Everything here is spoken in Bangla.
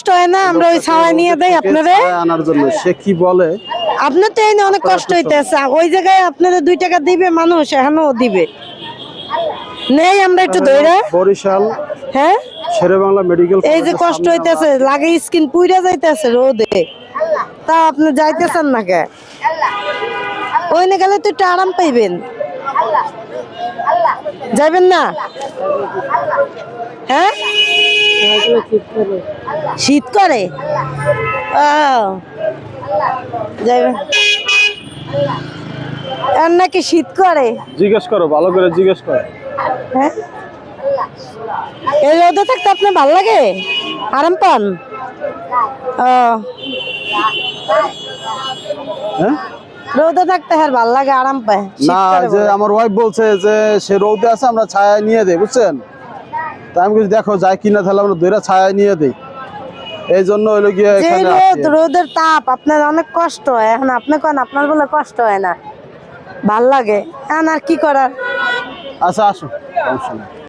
কষ্ট হয় না আমরা ওই ছাওয়ায় নিয়ে দেই আপনারে আনার জন্য সে কি বলে আপনার তো এই অনেক কষ্ট হইতেছে ওই জায়গায় আপনারা 2 টাকা দিবে মানুষ এখনো দিবে নেই আমরা একটু ধইরা বরিশাল হ্যাঁ শেরেবাংলা মেডিকেল এই যে কষ্ট হইতেছে লাগে স্কিন পুইরা যাইতেছে রোদে তা আপনি যাইতেছেন না কে ওইনে গেলে তো একটু আরাম পাইবেন যাইবেন না হ্যাঁ শীত করে যাইবেন আর নাকি শীত করে জিজ্ঞেস করো ভালো করে জিজ্ঞেস করো হ্যাঁ এই রোদে থাকতে আপনার ভালো লাগে আরাম পান হ্যাঁ রোদে থাকতে হ্যাঁ ভালো লাগে আরাম পায় না যে আমার ওয়াইফ বলছে যে সে রোদে আছে আমরা ছায়ায় নিয়ে দেই বুঝছেন তা আমি কিছু দেখো যায় কিনা তাহলে আমরা দুইটা ছায়ায় নিয়ে দেই এই জন্য হইলো গিয়ে যে এখানে রোদের তাপ আপনার অনেক কষ্ট হয় এখন আপনি কোন আপনার বলে কষ্ট হয় না ভাল লাগে এখন আর কি করার আচ্ছা আসো সমস্যা নেই